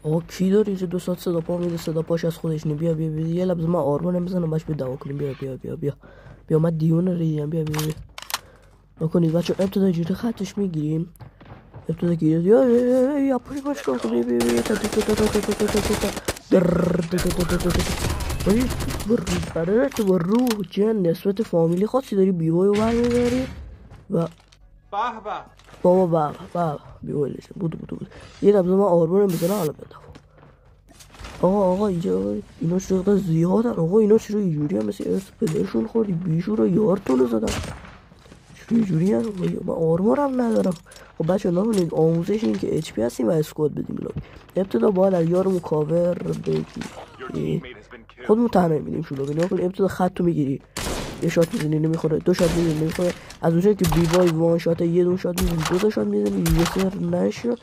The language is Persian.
آقا کی داری چه 2 ساعت صدا پا میده صدا پاش از خودش نی بیا بیا بیا یه لحظه من آرمانم بزنم باش به دعوا کنیم بیا بیا بیا بیا بیا من دیون ریدم بیا بیا بیا نکنید بچه ابتدا جوری خطش میگیریم ابتدا گیرید یا پوش باش کن بیا بیا بیا برای تو با روح جن نسبت فامیلی خاصی داری بیوی و برمیداری و بابا بیوی لیشن بود یه لحظه من آرمانم بزنم حالا بدم آقا اینجا اینا چقدر زیادن آقا اینا چرا اینجوری هم مثل ارس پدرشون خوردی بیشورا یارتونو زدم چرا اینجوری هم من آرمارم ندارم خب بچه نمونید آموزش این که اچ پی هستیم و اسکواد بدیم لابی ابتدا باید از یارمون کاور بگی خودمون تنهایی میدیم شو لابی نکنی ابتدا خط رو میگیری یه شات میزنی نمیخوره 2 شات میزنی نمیخوره از اونجایی که بیوای وان شات یه دون شات میزنی 2 تا شات میزنی ریجستر نشه